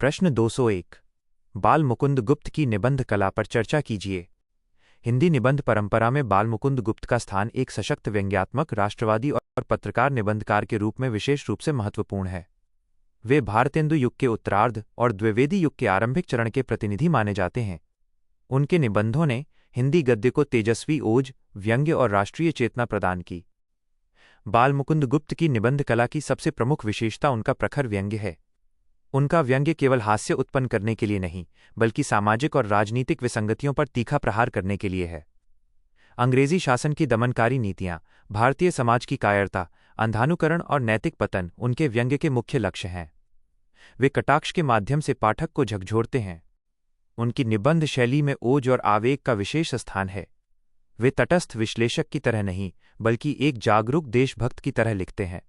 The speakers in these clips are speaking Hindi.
प्रश्न 201। बाल मुकुंद गुप्त की निबंध कला पर चर्चा कीजिए। हिंदी निबंध परंपरा में बाल मुकुंद गुप्त का स्थान एक सशक्त व्यंग्यात्मक, राष्ट्रवादी और पत्रकार निबंधकार के रूप में विशेष रूप से महत्वपूर्ण है। वे भारतेंदु युग के उत्तरार्ध और द्विवेदी युग के आरंभिक चरण के प्रतिनिधि माने जाते हैं। उनके निबंधों ने हिंदी गद्य को तेजस्वी ओज, व्यंग्य और राष्ट्रीय चेतना प्रदान की। बाल मुकुंद गुप्त की निबंध कला की सबसे प्रमुख विशेषता उनका प्रखर व्यंग्य है। उनका व्यंग्य केवल हास्य उत्पन्न करने के लिए नहीं, बल्कि सामाजिक और राजनीतिक विसंगतियों पर तीखा प्रहार करने के लिए है। अंग्रेजी शासन की दमनकारी नीतियां, भारतीय समाज की कायरता, अंधानुकरण और नैतिक पतन उनके व्यंग्य के मुख्य लक्ष्य हैं। वे कटाक्ष के माध्यम से पाठक को झकझोरते हैं। उनकी निबंध शैली में ओज और आवेग का विशेष स्थान है। वे तटस्थ विश्लेषक की तरह नहीं, बल्कि एक जागरूक देशभक्त की तरह लिखते हैं।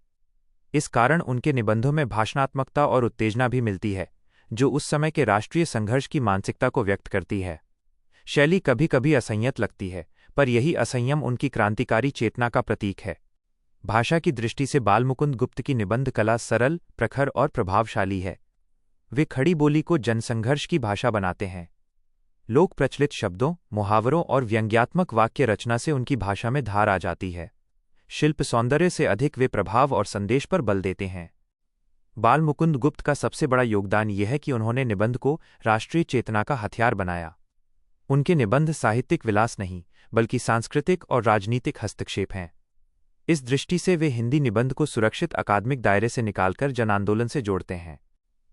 इस कारण उनके निबंधों में भाषणात्मकता और उत्तेजना भी मिलती है, जो उस समय के राष्ट्रीय संघर्ष की मानसिकता को व्यक्त करती है। शैली कभी कभी असंयत लगती है, पर यही असंयम उनकी क्रांतिकारी चेतना का प्रतीक है। भाषा की दृष्टि से बाल मुकुंद गुप्त की निबंध कला सरल, प्रखर और प्रभावशाली है। वे खड़ी बोली को जनसंघर्ष की भाषा बनाते हैं। लोक प्रचलित शब्दों, मुहावरों और व्यंग्यात्मक वाक्य रचना से उनकी भाषा में धार आ जाती है। शिल्प सौंदर्य से अधिक वे प्रभाव और संदेश पर बल देते हैं। बाल मुकुंद गुप्त का सबसे बड़ा योगदान यह है कि उन्होंने निबंध को राष्ट्रीय चेतना का हथियार बनाया। उनके निबंध साहित्यिक विलास नहीं, बल्कि सांस्कृतिक और राजनीतिक हस्तक्षेप हैं। इस दृष्टि से वे हिंदी निबंध को सुरक्षित अकादमिक दायरे से निकालकर जन आंदोलन से जोड़ते हैं।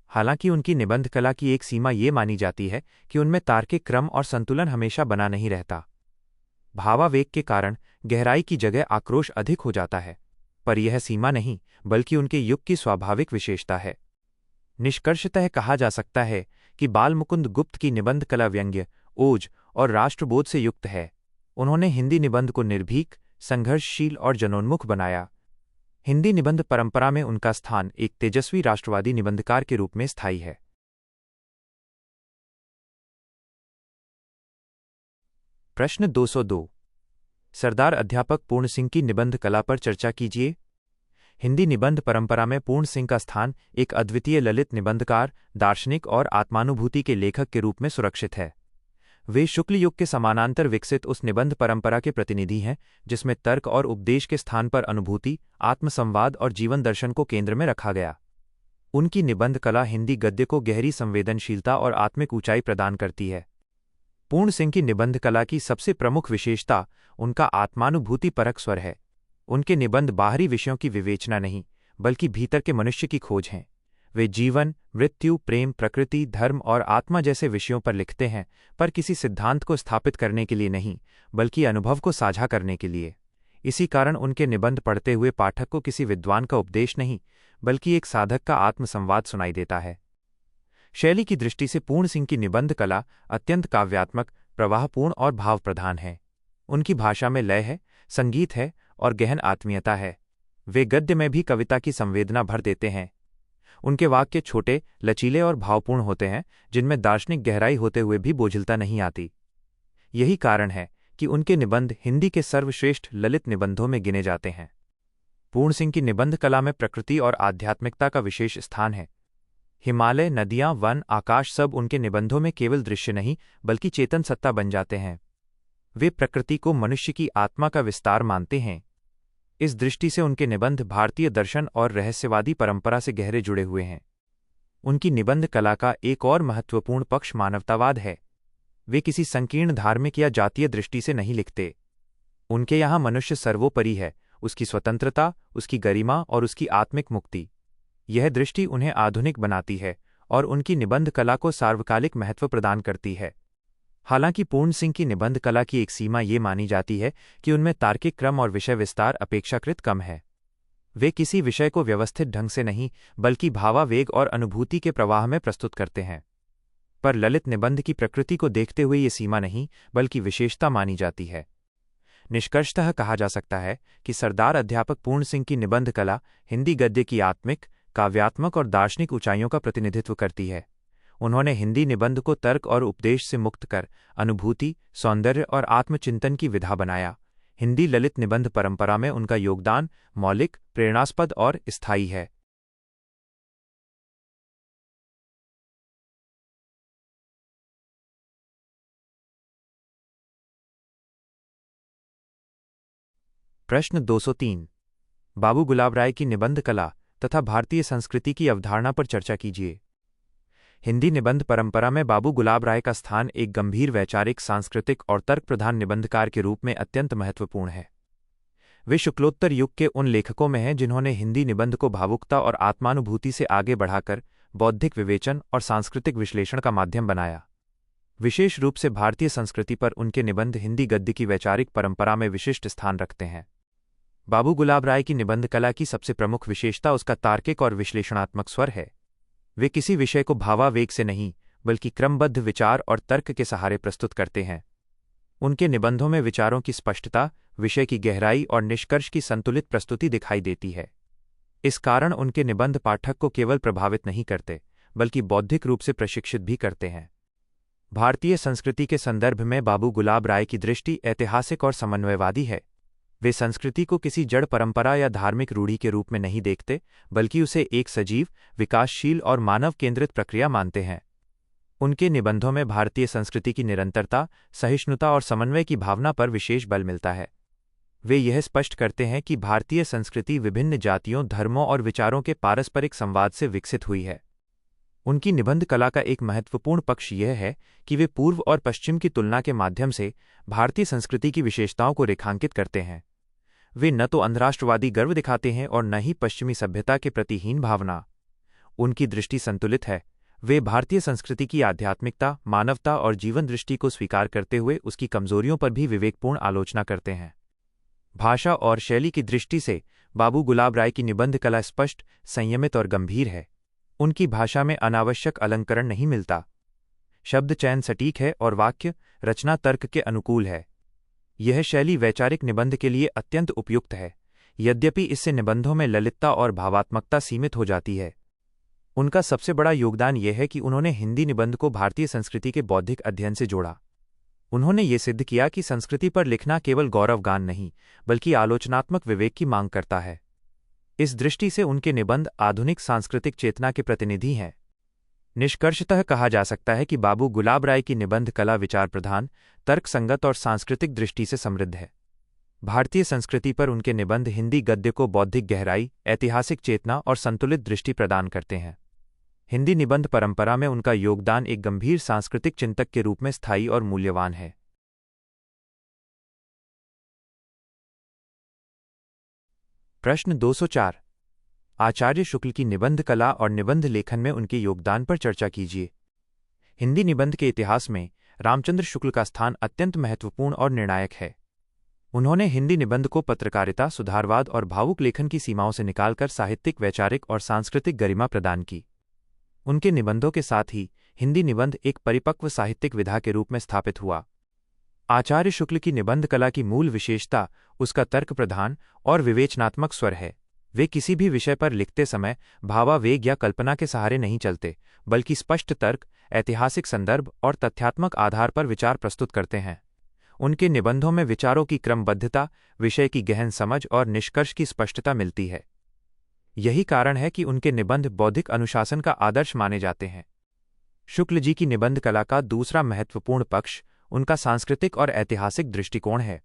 हालांकि उनकी निबंध कला की एक सीमा ये मानी जाती है कि उनमें तार्किक क्रम और संतुलन हमेशा बना नहीं रहता। भावावेग के कारण गहराई की जगह आक्रोश अधिक हो जाता है, पर यह सीमा नहीं, बल्कि उनके युग की स्वाभाविक विशेषता है। निष्कर्षतः कहा जा सकता है कि बाल मुकुंद गुप्त की निबंध कला व्यंग्य, ओज और राष्ट्रबोध से युक्त है। उन्होंने हिंदी निबंध को निर्भीक, संघर्षशील और जनोन्मुख बनाया। हिंदी निबंध परंपरा में उनका स्थान एक तेजस्वी राष्ट्रवादी निबंधकार के रूप में स्थायी है। प्रश्न 202। सरदार अध्यापक पूर्ण सिंह की निबंध कला पर चर्चा कीजिए। हिंदी निबंध परंपरा में पूर्ण सिंह का स्थान एक अद्वितीय ललित निबंधकार, दार्शनिक और आत्मानुभूति के लेखक के रूप में सुरक्षित है। वे शुक्ल युग के समानांतर विकसित उस निबंध परंपरा के प्रतिनिधि हैं जिसमें तर्क और उपदेश के स्थान पर अनुभूति, आत्मसंवाद और जीवन दर्शन को केंद्र में रखा गया। उनकी निबंध कला हिंदी गद्य को गहरी संवेदनशीलता और आत्मिक ऊंचाई प्रदान करती है। पूर्ण सिंह की निबंध कला की सबसे प्रमुख विशेषता उनका आत्मानुभूति परक स्वर है। उनके निबंध बाहरी विषयों की विवेचना नहीं, बल्कि भीतर के मनुष्य की खोज हैं। वे जीवन, मृत्यु, प्रेम, प्रकृति, धर्म और आत्मा जैसे विषयों पर लिखते हैं, पर किसी सिद्धांत को स्थापित करने के लिए नहीं, बल्कि अनुभव को साझा करने के लिए। इसी कारण उनके निबंध पढ़ते हुए पाठक को किसी विद्वान का उपदेश नहीं, बल्कि एक साधक का आत्मसंवाद सुनाई देता है। शैली की दृष्टि से पूर्ण सिंह की निबंध कला अत्यंत काव्यात्मक, प्रवाहपूर्ण और भावप्रधान है। उनकी भाषा में लय है, संगीत है और गहन आत्मीयता है। वे गद्य में भी कविता की संवेदना भर देते हैं। उनके वाक्य छोटे, लचीले और भावपूर्ण होते हैं, जिनमें दार्शनिक गहराई होते हुए भी बोझिलता नहीं आती। यही कारण है कि उनके निबंध हिंदी के सर्वश्रेष्ठ ललित निबंधों में गिने जाते हैं। पूर्ण सिंह की निबंध कला में प्रकृति और आध्यात्मिकता का विशेष स्थान है। हिमालय, नदियां, वन, आकाश सब उनके निबंधों में केवल दृश्य नहीं, बल्कि चेतन सत्ता बन जाते हैं। वे प्रकृति को मनुष्य की आत्मा का विस्तार मानते हैं। इस दृष्टि से उनके निबंध भारतीय दर्शन और रहस्यवादी परंपरा से गहरे जुड़े हुए हैं। उनकी निबंध कला का एक और महत्वपूर्ण पक्ष मानवतावाद है। वे किसी संकीर्ण धार्मिक या जातीय दृष्टि से नहीं लिखते। उनके यहाँ मनुष्य सर्वोपरि है, उसकी स्वतंत्रता, उसकी गरिमा और उसकी आत्मिक मुक्ति। यह दृष्टि उन्हें आधुनिक बनाती है और उनकी निबंध कला को सार्वकालिक महत्व प्रदान करती है। हालांकि पूर्ण सिंह की निबंध कला की एक सीमा ये मानी जाती है कि उनमें तार्किक क्रम और विषय विस्तार अपेक्षाकृत कम है। वे किसी विषय को व्यवस्थित ढंग से नहीं, बल्कि भावावेग और अनुभूति के प्रवाह में प्रस्तुत करते हैं। पर ललित निबंध की प्रकृति को देखते हुए ये सीमा नहीं, बल्कि विशेषता मानी जाती है। निष्कर्षतः कहा जा सकता है कि सरदार अध्यापक पूर्ण सिंह की निबंध कला हिंदी गद्य की आत्मिक, काव्यात्मक और दार्शनिक ऊंचाइयों का प्रतिनिधित्व करती है। उन्होंने हिंदी निबंध को तर्क और उपदेश से मुक्त कर अनुभूति, सौंदर्य और आत्मचिंतन की विधा बनाया। हिंदी ललित निबंध परंपरा में उनका योगदान मौलिक, प्रेरणास्पद और स्थायी है। प्रश्न 203। बाबू गुलाब राय की निबंध कला तथा भारतीय संस्कृति की अवधारणा पर चर्चा कीजिए। हिंदी निबंध परंपरा में बाबू गुलाब राय का स्थान एक गंभीर वैचारिक, सांस्कृतिक और तर्क प्रधान निबंधकार के रूप में अत्यंत महत्वपूर्ण है। वे शुक्लोत्तर युग के उन लेखकों में हैं जिन्होंने हिंदी निबंध को भावुकता और आत्मानुभूति से आगे बढ़ाकर बौद्धिक विवेचन और सांस्कृतिक विश्लेषण का माध्यम बनाया। विशेष रूप से भारतीय संस्कृति पर उनके निबंध हिंदी गद्य की वैचारिक परंपरा में विशिष्ट स्थान रखते हैं। बाबू गुलाब राय की निबंध कला की सबसे प्रमुख विशेषता उसका तार्किक और विश्लेषणात्मक स्वर है। वे किसी विषय को भावावेग से नहीं, बल्कि क्रमबद्ध विचार और तर्क के सहारे प्रस्तुत करते हैं। उनके निबंधों में विचारों की स्पष्टता, विषय की गहराई और निष्कर्ष की संतुलित प्रस्तुति दिखाई देती है। इस कारण उनके निबंध पाठक को केवल प्रभावित नहीं करते, बल्कि बौद्धिक रूप से प्रशिक्षित भी करते हैं। भारतीय संस्कृति के संदर्भ में बाबू गुलाब राय की दृष्टि ऐतिहासिक और समन्वयवादी है। वे संस्कृति को किसी जड़ परंपरा या धार्मिक रूढ़ि के रूप में नहीं देखते, बल्कि उसे एक सजीव, विकासशील और मानव केंद्रित प्रक्रिया मानते हैं। उनके निबंधों में भारतीय संस्कृति की निरंतरता, सहिष्णुता और समन्वय की भावना पर विशेष बल मिलता है। वे यह स्पष्ट करते हैं कि भारतीय संस्कृति विभिन्न जातियों, धर्मों और विचारों के पारस्परिक संवाद से विकसित हुई है। उनकी निबंध कला का एक महत्वपूर्ण पक्ष यह है कि वे पूर्व और पश्चिम की तुलना के माध्यम से भारतीय संस्कृति की विशेषताओं को रेखांकित करते हैं। वे न तो अंधराष्ट्रवादी गर्व दिखाते हैं और न ही पश्चिमी सभ्यता के प्रति हीन भावना। उनकी दृष्टि संतुलित है। वे भारतीय संस्कृति की आध्यात्मिकता, मानवता और जीवन दृष्टि को स्वीकार करते हुए उसकी कमजोरियों पर भी विवेकपूर्ण आलोचना करते हैं। भाषा और शैली की दृष्टि से बाबू गुलाब राय की निबंध कला स्पष्ट, संयमित और गंभीर है। उनकी भाषा में अनावश्यक अलंकरण नहीं मिलता। शब्द चयन सटीक है और वाक्य रचना तर्क के अनुकूल है। यह शैली वैचारिक निबंध के लिए अत्यंत उपयुक्त है, यद्यपि इससे निबंधों में ललितता और भावात्मकता सीमित हो जाती है। उनका सबसे बड़ा योगदान यह है कि उन्होंने हिंदी निबंध को भारतीय संस्कृति के बौद्धिक अध्ययन से जोड़ा। उन्होंने ये सिद्ध किया कि संस्कृति पर लिखना केवल गौरवगान नहीं, बल्कि आलोचनात्मक विवेक की मांग करता है। इस दृष्टि से उनके निबंध आधुनिक सांस्कृतिक चेतना के प्रतिनिधि हैं। निष्कर्षतः कहा जा सकता है कि बाबू गुलाब राय की निबंध कला विचार प्रधान, तर्कसंगत और सांस्कृतिक दृष्टि से समृद्ध है। भारतीय संस्कृति पर उनके निबंध हिंदी गद्य को बौद्धिक गहराई, ऐतिहासिक चेतना और संतुलित दृष्टि प्रदान करते हैं। हिंदी निबंध परंपरा में उनका योगदान एक गंभीर सांस्कृतिक चिंतक के रूप में स्थायी और मूल्यवान है। प्रश्न 204। आचार्य शुक्ल की निबंध कला और निबंध लेखन में उनके योगदान पर चर्चा कीजिए। हिंदी निबंध के इतिहास में रामचंद्र शुक्ल का स्थान अत्यंत महत्वपूर्ण और निर्णायक है। उन्होंने हिंदी निबंध को पत्रकारिता, सुधारवाद और भावुक लेखन की सीमाओं से निकालकर साहित्यिक, वैचारिक और सांस्कृतिक गरिमा प्रदान की। उनके निबंधों के साथ ही हिंदी निबंध एक परिपक्व साहित्यिक विधा के रूप में स्थापित हुआ। आचार्य शुक्ल की निबंध कला की मूल विशेषता उसका तर्क प्रधान और विवेचनात्मक स्वर है। वे किसी भी विषय पर लिखते समय भावावेग या कल्पना के सहारे नहीं चलते, बल्कि स्पष्ट तर्क, ऐतिहासिक संदर्भ और तथ्यात्मक आधार पर विचार प्रस्तुत करते हैं। उनके निबंधों में विचारों की क्रमबद्धता, विषय की गहन समझ और निष्कर्ष की स्पष्टता मिलती है। यही कारण है कि उनके निबंध बौद्धिक अनुशासन का आदर्श माने जाते हैं। शुक्ल जी की निबंध कला का दूसरा महत्वपूर्ण पक्ष उनका सांस्कृतिक और ऐतिहासिक दृष्टिकोण है।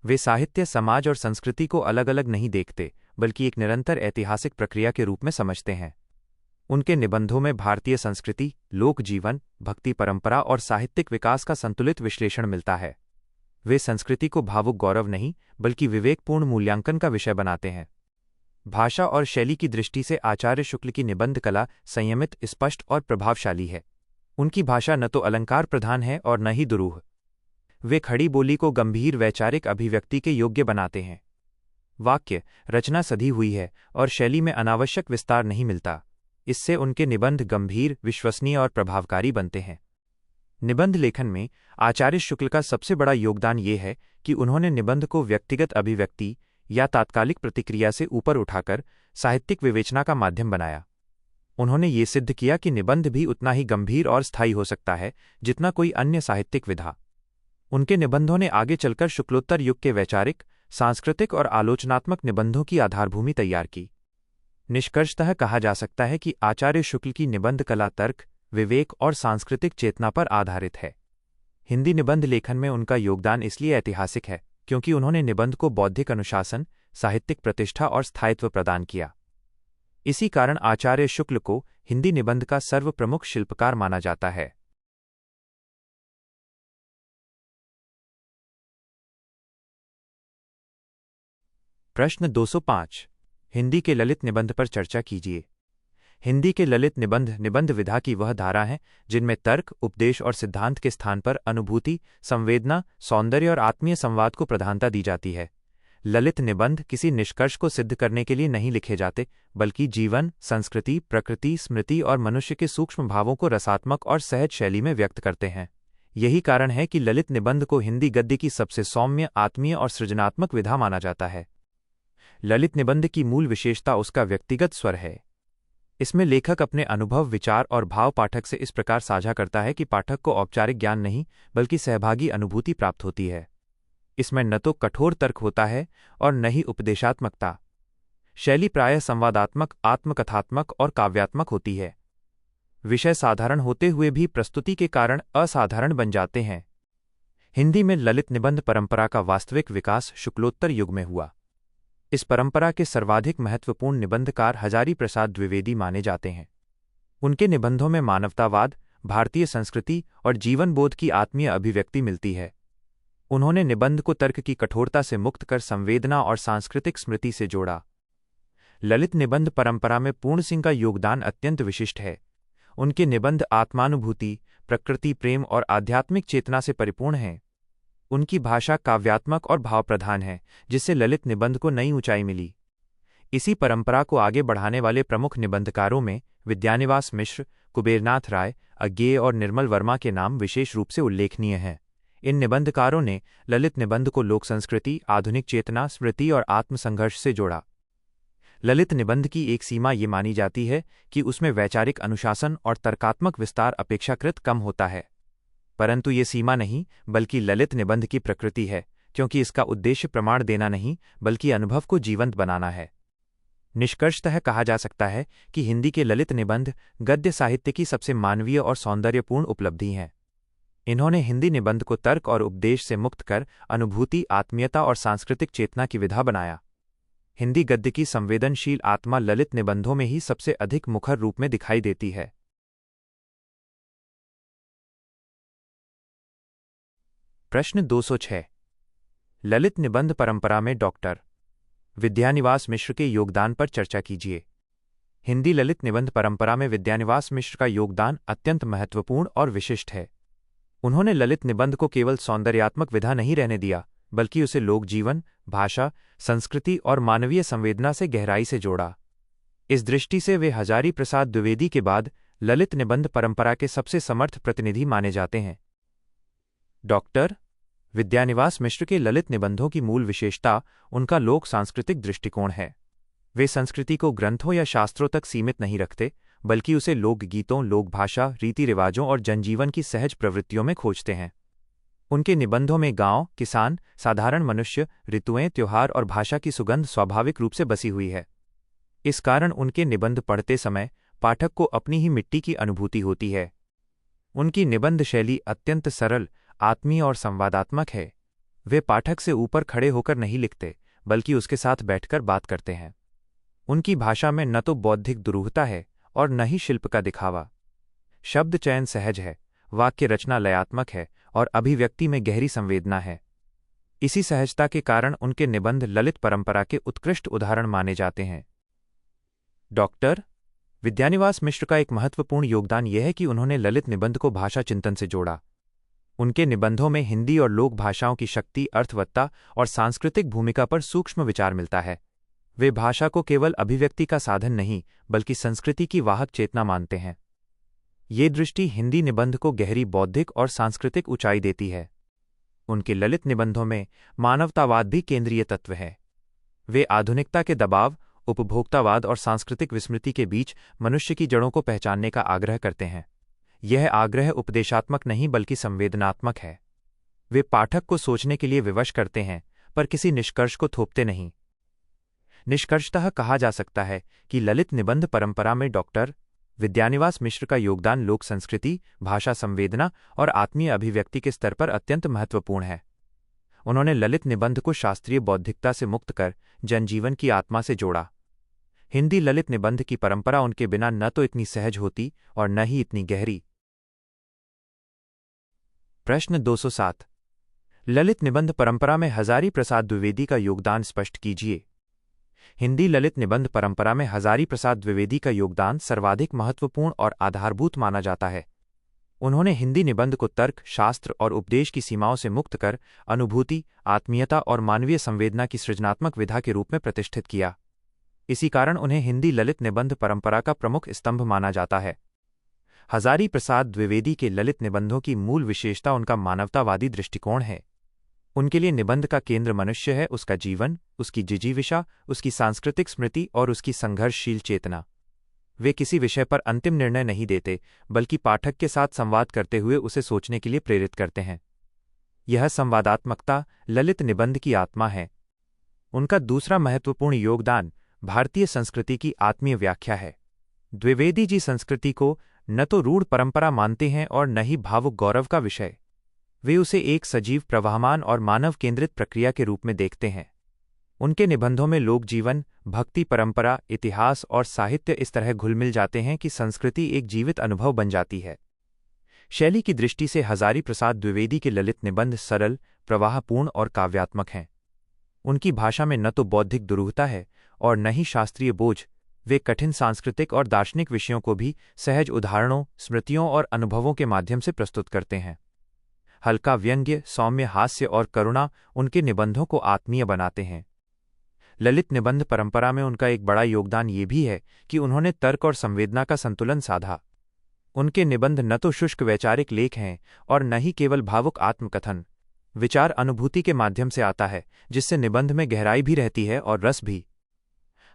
वे साहित्य, समाज और संस्कृति को अलग अलग नहीं देखते, बल्कि एक निरंतर ऐतिहासिक प्रक्रिया के रूप में समझते हैं। उनके निबंधों में भारतीय संस्कृति, लोक जीवन, भक्ति परंपरा और साहित्यिक विकास का संतुलित विश्लेषण मिलता है। वे संस्कृति को भावुक गौरव नहीं, बल्कि विवेकपूर्ण मूल्यांकन का विषय बनाते हैं। भाषा और शैली की दृष्टि से आचार्य शुक्ल की निबंध कला संयमित, स्पष्ट और प्रभावशाली है। उनकी भाषा न तो अलंकार प्रधान है और न ही दुरूह। वे खड़ी बोली को गंभीर वैचारिक अभिव्यक्ति के योग्य बनाते हैं। वाक्य रचना सधी हुई है और शैली में अनावश्यक विस्तार नहीं मिलता। इससे उनके निबंध गंभीर, विश्वसनीय और प्रभावकारी बनते हैं। निबंध लेखन में आचार्य शुक्ल का सबसे बड़ा योगदान ये है कि उन्होंने निबंध को व्यक्तिगत अभिव्यक्ति या तात्कालिक प्रतिक्रिया से ऊपर उठाकर साहित्यिक विवेचना का माध्यम बनाया। उन्होंने ये सिद्ध किया कि निबंध भी उतना ही गंभीर और स्थायी हो सकता है जितना कोई अन्य साहित्यिक विधा। उनके निबंधों ने आगे चलकर शुक्लोत्तर युग के वैचारिक, सांस्कृतिक और आलोचनात्मक निबंधों की आधारभूमि तैयार की। निष्कर्षतः कहा जा सकता है कि आचार्य शुक्ल की निबंध कला तर्क, विवेक और सांस्कृतिक चेतना पर आधारित है। हिंदी निबंध लेखन में उनका योगदान इसलिए ऐतिहासिक है क्योंकि उन्होंने निबंध को बौद्धिक अनुशासन, साहित्यिक प्रतिष्ठा और स्थायित्व प्रदान किया। इसी कारण आचार्य शुक्ल को हिंदी निबंध का सर्वप्रमुख शिल्पकार माना जाता है। प्रश्न 205। हिंदी के ललित निबंध पर चर्चा कीजिए। हिंदी के ललित निबंध निबंध विधा की वह धारा हैं जिनमें तर्क, उपदेश और सिद्धांत के स्थान पर अनुभूति, संवेदना, सौंदर्य और आत्मीय संवाद को प्रधानता दी जाती है। ललित निबंध किसी निष्कर्ष को सिद्ध करने के लिए नहीं लिखे जाते, बल्कि जीवन, संस्कृति, प्रकृति, स्मृति और मनुष्य के सूक्ष्म भावों को रसात्मक और सहज शैली में व्यक्त करते हैं। यही कारण है कि ललित निबंध को हिंदी गद्य की सबसे सौम्य, आत्मीय और सृजनात्मक विधा माना जाता है। ललित निबंध की मूल विशेषता उसका व्यक्तिगत स्वर है। इसमें लेखक अपने अनुभव, विचार और भाव पाठक से इस प्रकार साझा करता है कि पाठक को औपचारिक ज्ञान नहीं, बल्कि सहभागी अनुभूति प्राप्त होती है। इसमें न तो कठोर तर्क होता है और न ही उपदेशात्मकता। शैली प्रायः संवादात्मक, आत्मकथात्मक और काव्यात्मक होती है। विषय साधारण होते हुए भी प्रस्तुति के कारण असाधारण बन जाते हैं। हिंदी में ललित निबंध परंपरा का वास्तविक विकास शुक्लोत्तर युग में हुआ। इस परंपरा के सर्वाधिक महत्वपूर्ण निबंधकार हजारी प्रसाद द्विवेदी माने जाते हैं। उनके निबंधों में मानवतावाद, भारतीय संस्कृति और जीवनबोध की आत्मीय अभिव्यक्ति मिलती है। उन्होंने निबंध को तर्क की कठोरता से मुक्त कर संवेदना और सांस्कृतिक स्मृति से जोड़ा। ललित निबंध परंपरा में पूर्ण सिंह का योगदान अत्यंत विशिष्ट है। उनके निबंध आत्मानुभूति, प्रकृति प्रेम और आध्यात्मिक चेतना से परिपूर्ण हैं। उनकी भाषा काव्यात्मक और भावप्रधान है, जिससे ललित निबंध को नई ऊंचाई मिली। इसी परंपरा को आगे बढ़ाने वाले प्रमुख निबंधकारों में विद्यानिवास मिश्र, कुबेरनाथ राय, अज्ञेय और निर्मल वर्मा के नाम विशेष रूप से उल्लेखनीय हैं। इन निबंधकारों ने ललित निबंध को लोक संस्कृति, आधुनिक चेतना, स्मृति और आत्मसंघर्ष से जोड़ा। ललित निबंध की एक सीमा ये मानी जाती है कि उसमें वैचारिक अनुशासन और तर्कात्मक विस्तार अपेक्षाकृत कम होता है। परंतु ये सीमा नहीं, बल्कि ललित निबंध की प्रकृति है, क्योंकि इसका उद्देश्य प्रमाण देना नहीं, बल्कि अनुभव को जीवंत बनाना है। निष्कर्षतः कहा जा सकता है कि हिंदी के ललित निबंध गद्य साहित्य की सबसे मानवीय और सौंदर्यपूर्ण उपलब्धि हैं। इन्होंने हिंदी निबंध को तर्क और उपदेश से मुक्त कर अनुभूति, आत्मीयता और सांस्कृतिक चेतना की विधा बनाया। हिंदी गद्य की संवेदनशील आत्मा ललित निबंधों में ही सबसे अधिक मुखर रूप में दिखाई देती है। प्रश्न 206। ललित निबंध परंपरा में डॉक्टर विद्यानिवास मिश्र के योगदान पर चर्चा कीजिए। हिंदी ललित निबंध परंपरा में विद्यानिवास मिश्र का योगदान अत्यंत महत्वपूर्ण और विशिष्ट है। उन्होंने ललित निबंध को केवल सौंदर्यात्मक विधा नहीं रहने दिया, बल्कि उसे लोक जीवन, भाषा, संस्कृति और मानवीय संवेदना से गहराई से जोड़ा। इस दृष्टि से वे हजारी प्रसाद द्विवेदी के बाद ललित निबंध परंपरा के सबसे समर्थ प्रतिनिधि माने जाते हैं। डॉक्टर विद्यानिवास मिश्र के ललित निबंधों की मूल विशेषता उनका लोक सांस्कृतिक दृष्टिकोण है। वे संस्कृति को ग्रंथों या शास्त्रों तक सीमित नहीं रखते, बल्कि उसे लोकगीतों, लोकभाषा, रीति रिवाजों और जनजीवन की सहज प्रवृत्तियों में खोजते हैं। उनके निबंधों में गांव, किसान, साधारण मनुष्य, ऋतुएं, त्योहार और भाषा की सुगंध स्वाभाविक रूप से बसी हुई है। इस कारण उनके निबंध पढ़ते समय पाठक को अपनी ही मिट्टी की अनुभूति होती है। उनकी निबंध शैली अत्यंत सरल, आत्मीय और संवादात्मक है। वे पाठक से ऊपर खड़े होकर नहीं लिखते, बल्कि उसके साथ बैठकर बात करते हैं। उनकी भाषा में न तो बौद्धिक दुरूहता है और न ही शिल्प का दिखावा। शब्द चयन सहज है, वाक्य रचना लयात्मक है और अभिव्यक्ति में गहरी संवेदना है। इसी सहजता के कारण उनके निबंध ललित परंपरा के उत्कृष्ट उदाहरण माने जाते हैं। डॉक्टर विद्यानिवास मिश्र का एक महत्वपूर्ण योगदान यह है कि उन्होंने ललित निबंध को भाषा चिंतन से जोड़ा। उनके निबंधों में हिंदी और लोक भाषाओं की शक्ति, अर्थवत्ता और सांस्कृतिक भूमिका पर सूक्ष्म विचार मिलता है। वे भाषा को केवल अभिव्यक्ति का साधन नहीं, बल्कि संस्कृति की वाहक चेतना मानते हैं। ये दृष्टि हिंदी निबंध को गहरी बौद्धिक और सांस्कृतिक ऊंचाई देती है। उनके ललित निबंधों में मानवतावाद भी केंद्रीय तत्व है। वे आधुनिकता के दबाव, उपभोक्तावाद और सांस्कृतिक विस्मृति के बीच मनुष्य की जड़ों को पहचानने का आग्रह करते हैं। यह आग्रह उपदेशात्मक नहीं, बल्कि संवेदनात्मक है। वे पाठक को सोचने के लिए विवश करते हैं, पर किसी निष्कर्ष को थोपते नहीं। निष्कर्षतः कहा जा सकता है कि ललित निबंध परंपरा में डॉक्टर विद्यानिवास मिश्र का योगदान लोक संस्कृति, भाषा संवेदना और आत्मीय अभिव्यक्ति के स्तर पर अत्यंत महत्वपूर्ण है। उन्होंने ललित निबंध को शास्त्रीय बौद्धिकता से मुक्त कर जनजीवन की आत्मा से जोड़ा। हिंदी ललित निबंध की परंपरा उनके बिना न तो इतनी सहज होती और न ही इतनी गहरी। प्रश्न 207। ललित निबंध परंपरा में हजारी प्रसाद द्विवेदी का योगदान स्पष्ट कीजिए। हिंदी ललित निबंध परंपरा में हजारी प्रसाद द्विवेदी का योगदान सर्वाधिक महत्वपूर्ण और आधारभूत माना जाता है। उन्होंने हिंदी निबंध को तर्क, शास्त्र और उपदेश की सीमाओं से मुक्त कर अनुभूति, आत्मीयता और मानवीय संवेदना की सृजनात्मक विधा के रूप में प्रतिष्ठित किया। इसी कारण उन्हें हिंदी ललित निबंध परंपरा का प्रमुख स्तंभ माना जाता है। हजारी प्रसाद द्विवेदी के ललित निबंधों की मूल विशेषता उनका मानवतावादी दृष्टिकोण है। उनके लिए निबंध का केंद्र मनुष्य है, उसका जीवन, उसकी जिजीविषा, उसकी सांस्कृतिक स्मृति और उसकी संघर्षशील चेतना। वे किसी विषय पर अंतिम निर्णय नहीं देते, बल्कि पाठक के साथ संवाद करते हुए उसे सोचने के लिए प्रेरित करते हैं। यह संवादात्मकता ललित निबंध की आत्मा है। उनका दूसरा महत्वपूर्ण योगदान भारतीय संस्कृति की आत्मीय व्याख्या है। द्विवेदी जी संस्कृति को न तो रूढ़ परंपरा मानते हैं और न ही भावुक गौरव का विषय। वे उसे एक सजीव, प्रवाहमान और मानव केंद्रित प्रक्रिया के रूप में देखते हैं। उनके निबंधों में लोक जीवन, भक्ति परंपरा, इतिहास और साहित्य इस तरह घुल मिल जाते हैं कि संस्कृति एक जीवित अनुभव बन जाती है। शैली की दृष्टि से हजारी प्रसाद द्विवेदी के ललित निबंध सरल, प्रवाहपूर्ण और काव्यात्मक हैं। उनकी भाषा में न तो बौद्धिक दुरूहता है और न ही शास्त्रीय बोझ। वे कठिन सांस्कृतिक और दार्शनिक विषयों को भी सहज उदाहरणों, स्मृतियों और अनुभवों के माध्यम से प्रस्तुत करते हैं। हल्का व्यंग्य, सौम्य हास्य और करुणा उनके निबंधों को आत्मीय बनाते हैं। ललित निबंध परंपरा में उनका एक बड़ा योगदान ये भी है कि उन्होंने तर्क और संवेदना का संतुलन साधा। उनके निबंध न तो शुष्क वैचारिक लेख हैं और न ही केवल भावुक आत्मकथन। विचार अनुभूति के माध्यम से आता है, जिससे निबंध में गहराई भी रहती है और रस भी।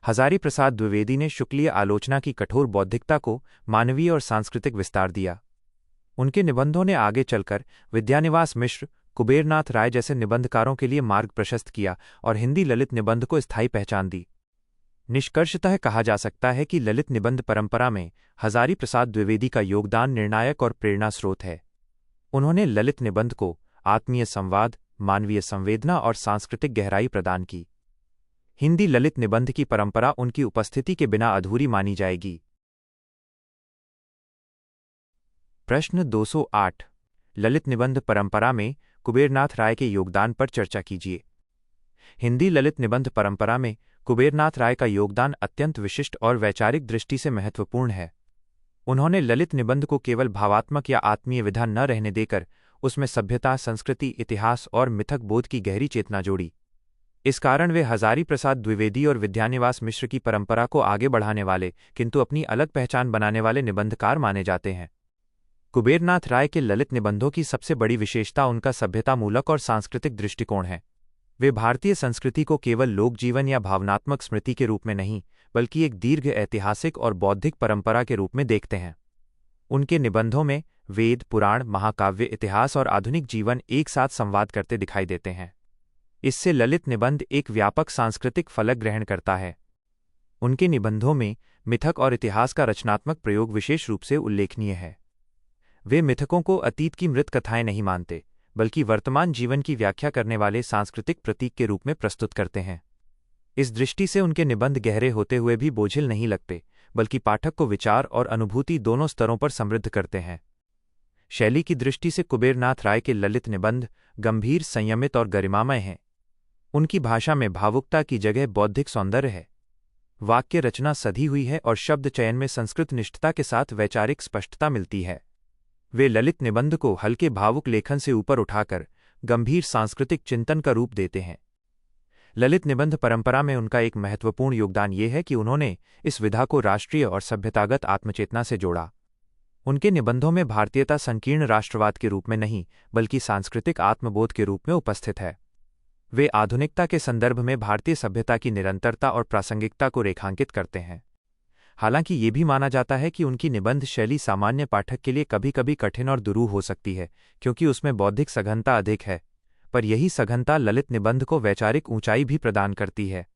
हजारी प्रसाद द्विवेदी ने शुक्लीय आलोचना की कठोर बौद्धिकता को मानवीय और सांस्कृतिक विस्तार दिया। उनके निबंधों ने आगे चलकर विद्यानिवास मिश्र, कुबेरनाथ राय जैसे निबंधकारों के लिए मार्ग प्रशस्त किया और हिंदी ललित निबंध को स्थायी पहचान दी। निष्कर्षतः कहा जा सकता है कि ललित निबंध परंपरा में हजारी प्रसाद द्विवेदी का योगदान निर्णायक और प्रेरणा स्रोत है। उन्होंने ललित निबंध को आत्मीय संवाद, मानवीय संवेदना और सांस्कृतिक गहराई प्रदान की। हिंदी ललित निबंध की परंपरा उनकी उपस्थिति के बिना अधूरी मानी जाएगी। प्रश्न 208। ललित निबंध परंपरा में कुबेरनाथ राय के योगदान पर चर्चा कीजिए। हिंदी ललित निबंध परंपरा में कुबेरनाथ राय का योगदान अत्यंत विशिष्ट और वैचारिक दृष्टि से महत्वपूर्ण है। उन्होंने ललित निबंध को केवल भावात्मक या आत्मीय विधा न रहने देकर उसमें सभ्यता, संस्कृति, इतिहास और मिथक बोध की गहरी चेतना जोड़ी। इस कारण वे हजारी प्रसाद द्विवेदी और विद्यानिवास मिश्र की परंपरा को आगे बढ़ाने वाले किंतु अपनी अलग पहचान बनाने वाले निबंधकार माने जाते हैं। कुबेरनाथ राय के ललित निबंधों की सबसे बड़ी विशेषता उनका सभ्यतामूलक और सांस्कृतिक दृष्टिकोण है। वे भारतीय संस्कृति को केवल लोकजीवन या भावनात्मक स्मृति के रूप में नहीं, बल्कि एक दीर्घ ऐतिहासिक और बौद्धिक परंपरा के रूप में देखते हैं। उनके निबंधों में वेद, पुराण, महाकाव्य, इतिहास और आधुनिक जीवन एक साथ संवाद करते दिखाई देते हैं। इससे ललित निबंध एक व्यापक सांस्कृतिक फलक ग्रहण करता है। उनके निबंधों में मिथक और इतिहास का रचनात्मक प्रयोग विशेष रूप से उल्लेखनीय है। वे मिथकों को अतीत की मृत कथाएं नहीं मानते, बल्कि वर्तमान जीवन की व्याख्या करने वाले सांस्कृतिक प्रतीक के रूप में प्रस्तुत करते हैं। इस दृष्टि से उनके निबंध गहरे होते हुए भी बोझिल नहीं लगते, बल्कि पाठक को विचार और अनुभूति दोनों स्तरों पर समृद्ध करते हैं। शैली की दृष्टि से कुबेरनाथ राय के ललित निबंध गंभीर, संयमित और गरिमामय हैं। उनकी भाषा में भावुकता की जगह बौद्धिक सौंदर्य है। वाक्य रचना सधी हुई है और शब्द चयन में संस्कृत निष्ठता के साथ वैचारिक स्पष्टता मिलती है। वे ललित निबंध को हल्के भावुक लेखन से ऊपर उठाकर गंभीर सांस्कृतिक चिंतन का रूप देते हैं। ललित निबंध परंपरा में उनका एक महत्वपूर्ण योगदान ये है कि उन्होंने इस विधा को राष्ट्रीय और सभ्यतागत आत्मचेतना से जोड़ा। उनके निबंधों में भारतीयता संकीर्ण राष्ट्रवाद के रूप में नहीं, बल्कि सांस्कृतिक आत्मबोध के रूप में उपस्थित है। वे आधुनिकता के संदर्भ में भारतीय सभ्यता की निरंतरता और प्रासंगिकता को रेखांकित करते हैं। हालांकि ये भी माना जाता है कि उनकी निबंध शैली सामान्य पाठक के लिए कभी कभी कठिन और दुरूह हो सकती है, क्योंकि उसमें बौद्धिक सघनता अधिक है, पर यही सघनता ललित निबंध को वैचारिक ऊंचाई भी प्रदान करती है।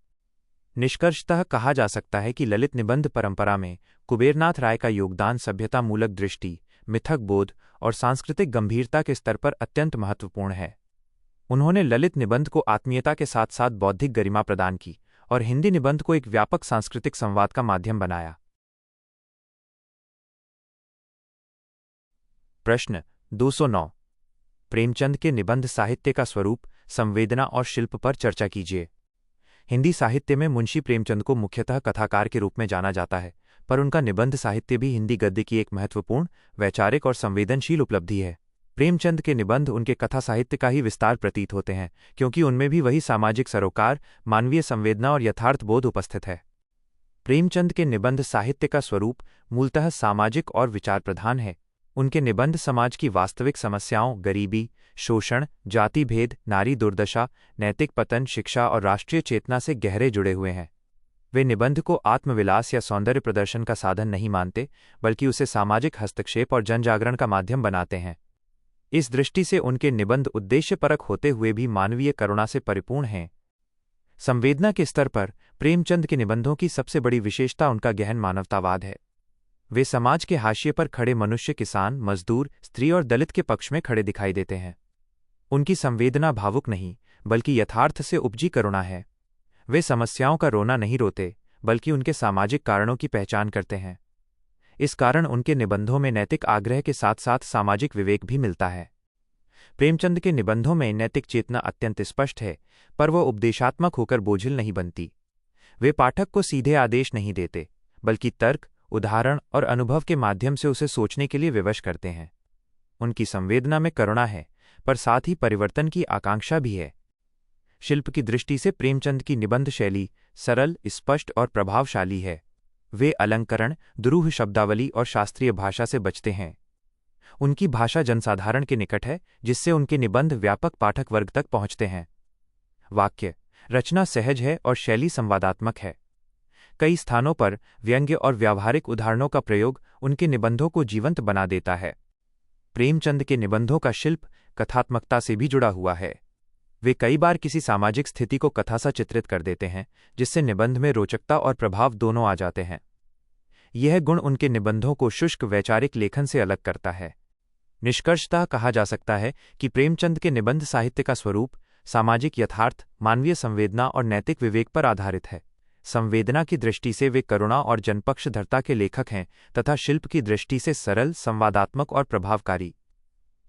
निष्कर्षतः कहा जा सकता है कि ललित निबंध परंपरा में कुबेरनाथ राय का योगदान उन्होंने ललित निबंध को आत्मीयता के साथ साथ बौद्धिक गरिमा प्रदान की और हिंदी निबंध को एक व्यापक सांस्कृतिक संवाद का माध्यम बनाया। प्रश्न 209। प्रेमचंद के निबंध साहित्य का स्वरूप, संवेदना और शिल्प पर चर्चा कीजिए। हिंदी साहित्य में मुंशी प्रेमचंद को मुख्यतः कथाकार के रूप में जाना जाता है, पर उनका निबंध साहित्य भी हिंदी गद्य की एक महत्वपूर्ण, वैचारिक और संवेदनशील उपलब्धि है। प्रेमचंद के निबंध उनके कथा साहित्य का ही विस्तार प्रतीत होते हैं, क्योंकि उनमें भी वही सामाजिक सरोकार, मानवीय संवेदना और यथार्थ बोध उपस्थित है। प्रेमचंद के निबंध साहित्य का स्वरूप मूलतः सामाजिक और विचार प्रधान है। उनके निबंध समाज की वास्तविक समस्याओं, गरीबी, शोषण, जाति भेद, नारी दुर्दशा, नैतिक पतन, शिक्षा और राष्ट्रीय चेतना से गहरे जुड़े हुए हैं। वे निबंध को आत्मविलास या सौंदर्य प्रदर्शन का साधन नहीं मानते, बल्कि उसे सामाजिक हस्तक्षेप और जनजागरण का माध्यम बनाते हैं। इस दृष्टि से उनके निबंध उद्देश्यपरक होते हुए भी मानवीय करुणा से परिपूर्ण हैं। संवेदना के स्तर पर प्रेमचंद के निबंधों की सबसे बड़ी विशेषता उनका गहन मानवतावाद है। वे समाज के हाशिए पर खड़े मनुष्य, किसान, मजदूर, स्त्री और दलित के पक्ष में खड़े दिखाई देते हैं। उनकी संवेदना भावुक नहीं, बल्कि यथार्थ से उपजी करुणा है। वे समस्याओं का रोना नहीं रोते, बल्कि उनके सामाजिक कारणों की पहचान करते हैं। इस कारण उनके निबंधों में नैतिक आग्रह के साथ साथ सामाजिक विवेक भी मिलता है। प्रेमचंद के निबंधों में नैतिक चेतना अत्यंत स्पष्ट है, पर वह उपदेशात्मक होकर बोझिल नहीं बनती। वे पाठक को सीधे आदेश नहीं देते, बल्कि तर्क, उदाहरण और अनुभव के माध्यम से उसे सोचने के लिए विवश करते हैं। उनकी संवेदना में करुणा है, पर साथ ही परिवर्तन की आकांक्षा भी है। शिल्प की दृष्टि से प्रेमचंद की निबंध शैली सरल, स्पष्ट और प्रभावशाली है। वे अलंकरण, दुरूह शब्दावली और शास्त्रीय भाषा से बचते हैं। उनकी भाषा जनसाधारण के निकट है, जिससे उनके निबंध व्यापक पाठक वर्ग तक पहुंचते हैं। वाक्य रचना सहज है और शैली संवादात्मक है। कई स्थानों पर व्यंग्य और व्यावहारिक उदाहरणों का प्रयोग उनके निबंधों को जीवंत बना देता है। प्रेमचंद के निबंधों का शिल्प कथात्मकता से भी जुड़ा हुआ है। वे कई बार किसी सामाजिक स्थिति को कथा सा चित्रित कर देते हैं, जिससे निबंध में रोचकता और प्रभाव दोनों आ जाते हैं। यह गुण उनके निबंधों को शुष्क वैचारिक लेखन से अलग करता है। निष्कर्षतः कहा जा सकता है कि प्रेमचंद के निबंध साहित्य का स्वरूप सामाजिक यथार्थ, मानवीय संवेदना और नैतिक विवेक पर आधारित है। संवेदना की दृष्टि से वे करुणा और जनपक्षधरता के लेखक हैं, तथा शिल्प की दृष्टि से सरल, संवादात्मक और प्रभावकारी।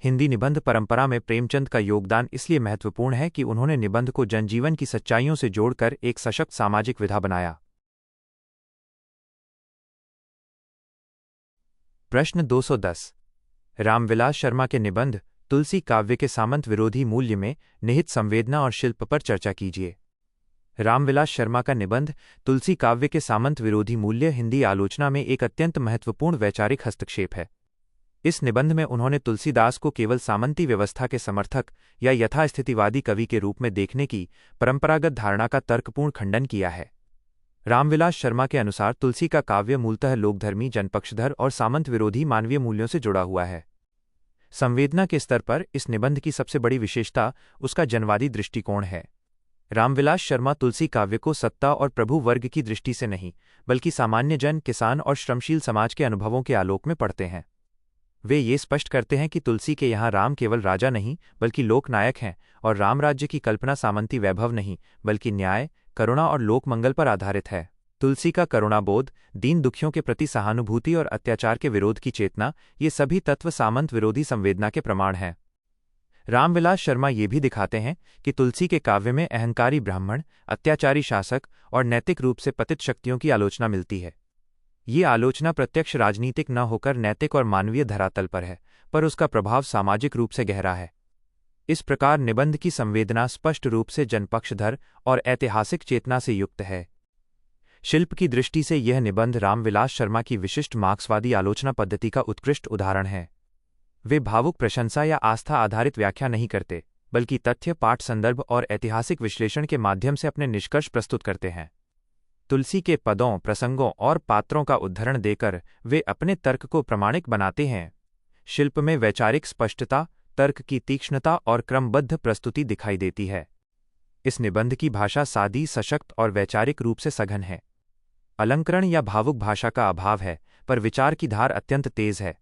हिंदी निबंध परंपरा में प्रेमचंद का योगदान इसलिए महत्वपूर्ण है कि उन्होंने निबंध को जनजीवन की सच्चाइयों से जोड़कर एक सशक्त सामाजिक विधा बनाया। प्रश्न 210। रामविलास शर्मा के निबंध तुलसी काव्य के सामंत विरोधी मूल्य में निहित संवेदना और शिल्प पर चर्चा कीजिए। रामविलास शर्मा का निबंध तुलसी काव्य के सामंत विरोधी मूल्य हिंदी आलोचना में एक अत्यंत महत्वपूर्ण वैचारिक हस्तक्षेप है। इस निबंध में उन्होंने तुलसीदास को केवल सामंती व्यवस्था के समर्थक या यथास्थितिवादी कवि के रूप में देखने की परंपरागत धारणा का तर्कपूर्ण खंडन किया है। रामविलास शर्मा के अनुसार तुलसी का काव्य मूलतः लोकधर्मी, जनपक्षधर और सामंत विरोधी मानवीय मूल्यों से जुड़ा हुआ है। संवेदना के स्तर पर इस निबंध की सबसे बड़ी विशेषता उसका जनवादी दृष्टिकोण है। रामविलास शर्मा तुलसी काव्य को सत्ता और प्रभु वर्ग की दृष्टि से नहीं, बल्कि सामान्य जन, किसान और श्रमशील समाज के अनुभवों के आलोक में पढ़ते हैं। वे ये स्पष्ट करते हैं कि तुलसी के यहाँ राम केवल राजा नहीं, बल्कि लोकनायक हैं, और रामराज्य की कल्पना सामंती वैभव नहीं, बल्कि न्याय, करुणा और लोकमंगल पर आधारित है। तुलसी का करुणाबोध, दीन दुखियों के प्रति सहानुभूति और अत्याचार के विरोध की चेतना, ये सभी तत्व सामंत विरोधी संवेदना के प्रमाण हैं। रामविलास शर्मा ये भी दिखाते हैं कि तुलसी के काव्य में अहंकारी ब्राह्मण, अत्याचारी शासक और नैतिक रूप से पतित शक्तियों की आलोचना मिलती है। ये आलोचना प्रत्यक्ष राजनीतिक न होकर नैतिक और मानवीय धरातल पर है, पर उसका प्रभाव सामाजिक रूप से गहरा है। इस प्रकार निबंध की संवेदना स्पष्ट रूप से जनपक्षधर और ऐतिहासिक चेतना से युक्त है। शिल्प की दृष्टि से यह निबंध रामविलास शर्मा की विशिष्ट मार्क्सवादी आलोचना पद्धति का उत्कृष्ट उदाहरण है। वे भावुक प्रशंसा या आस्था आधारित व्याख्या नहीं करते, बल्कि तथ्य, पाठ संदर्भ और ऐतिहासिक विश्लेषण के माध्यम से अपने निष्कर्ष प्रस्तुत करते हैं। तुलसी के पदों, प्रसंगों और पात्रों का उद्धरण देकर वे अपने तर्क को प्रमाणिक बनाते हैं। शिल्प में वैचारिक स्पष्टता, तर्क की तीक्ष्णता और क्रमबद्ध प्रस्तुति दिखाई देती है। इस निबंध की भाषा सादी, सशक्त और वैचारिक रूप से सघन है। अलंकरण या भावुक भाषा का अभाव है, पर विचार की धार अत्यंत तेज है।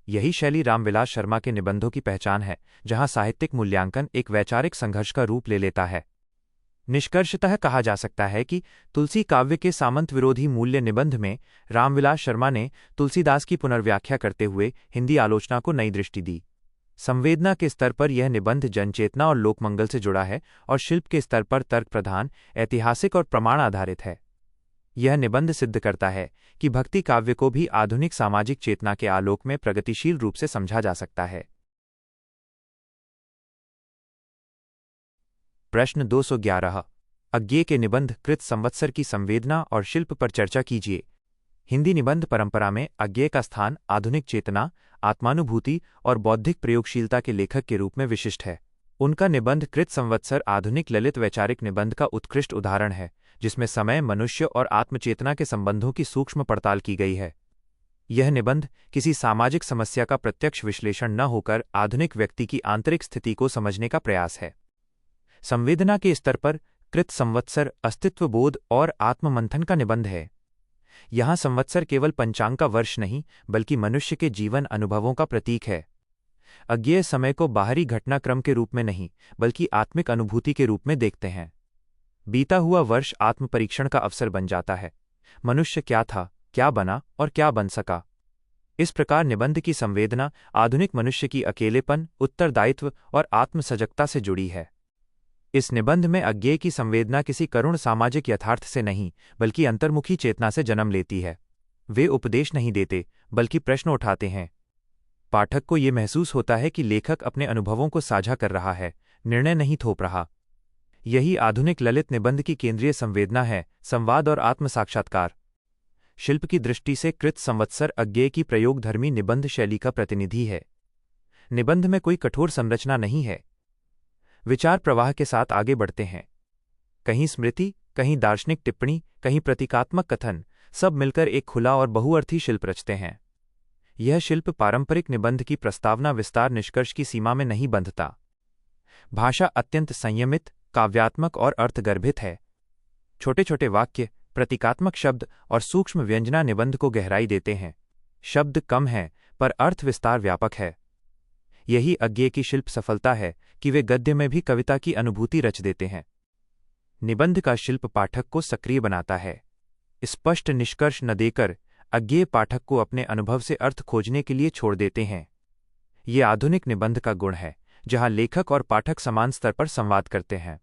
यही शैली रामविलास शर्मा के निबंधों की पहचान है, जहां साहित्यिक मूल्यांकन एक वैचारिक संघर्ष का रूप ले लेता है। निष्कर्षतः कहा जा सकता है कि तुलसी काव्य के सामंत विरोधी मूल्य निबंध में रामविलास शर्मा ने तुलसीदास की पुनर्व्याख्या करते हुए हिंदी आलोचना को नई दृष्टि दी। संवेदना के स्तर पर यह निबंध जनचेतना और लोकमंगल से जुड़ा है, और शिल्प के स्तर पर तर्क प्रधान, ऐतिहासिक और प्रमाण आधारित है। यह निबंध सिद्ध करता है कि भक्ति काव्य को भी आधुनिक सामाजिक चेतना के आलोक में प्रगतिशील रूप से समझा जा सकता है। प्रश्न 211। अज्ञेय के निबंध कृत संवत्सर की संवेदना और शिल्प पर चर्चा कीजिए। हिंदी निबंध परंपरा में अज्ञेय का स्थान आधुनिक चेतना, आत्मानुभूति और बौद्धिक प्रयोगशीलता के लेखक के रूप में विशिष्ट है। उनका निबंध कृत संवत्सर आधुनिक ललित वैचारिक निबंध का उत्कृष्ट उदाहरण है, जिसमें समय, मनुष्य और आत्मचेतना के संबंधों की सूक्ष्म पड़ताल की गई है। यह निबंध किसी सामाजिक समस्या का प्रत्यक्ष विश्लेषण न होकर आधुनिक व्यक्ति की आंतरिक स्थिति को समझने का प्रयास है। संवेदना के स्तर पर कृत संवत्सर अस्तित्वबोध और आत्ममंथन का निबंध है। यहाँ संवत्सर केवल पंचांग का वर्ष नहीं, बल्कि मनुष्य के जीवन अनुभवों का प्रतीक है। अज्ञेय समय को बाहरी घटनाक्रम के रूप में नहीं, बल्कि आत्मिक अनुभूति के रूप में देखते हैं। बीता हुआ वर्ष आत्मपरीक्षण का अवसर बन जाता है। मनुष्य क्या था, क्या बना और क्या बन सका। इस प्रकार निबंध की संवेदना आधुनिक मनुष्य की अकेलेपन, उत्तरदायित्व और आत्मसजगता से जुड़ी है। इस निबंध में अज्ञेय की संवेदना किसी करुण सामाजिक यथार्थ से नहीं, बल्कि अंतर्मुखी चेतना से जन्म लेती है। वे उपदेश नहीं देते, बल्कि प्रश्न उठाते हैं। पाठक को ये महसूस होता है कि लेखक अपने अनुभवों को साझा कर रहा है, निर्णय नहीं थोप रहा। यही आधुनिक ललित निबंध की केंद्रीय संवेदना है, संवाद और आत्मसाक्षात्कार। शिल्प की दृष्टि से कृत संवत्सर अज्ञेय की प्रयोगधर्मी निबंध शैली का प्रतिनिधि है। निबंध में कोई कठोर संरचना नहीं है। विचार प्रवाह के साथ आगे बढ़ते हैं। कहीं स्मृति, कहीं दार्शनिक टिप्पणी, कहीं प्रतीकात्मक कथन, सब मिलकर एक खुला और बहुअर्थी शिल्प रचते हैं। यह शिल्प पारंपरिक निबंध की प्रस्तावना विस्तार निष्कर्ष की सीमा में नहीं बंधता। भाषा अत्यंत संयमित, काव्यात्मक और अर्थगर्भित है। छोटे छोटे वाक्य, प्रतीकात्मक शब्द और सूक्ष्म व्यंजना निबंध को गहराई देते हैं। शब्द कम हैं, पर अर्थ विस्तार व्यापक है। यही अज्ञेय की शिल्प सफलता है कि वे गद्य में भी कविता की अनुभूति रच देते हैं। निबंध का शिल्प पाठक को सक्रिय बनाता है। स्पष्ट निष्कर्ष न देकर अज्ञेय पाठक को अपने अनुभव से अर्थ खोजने के लिए छोड़ देते हैं। ये आधुनिक निबंध का गुण है, जहां लेखक और पाठक समान स्तर पर संवाद करते हैं।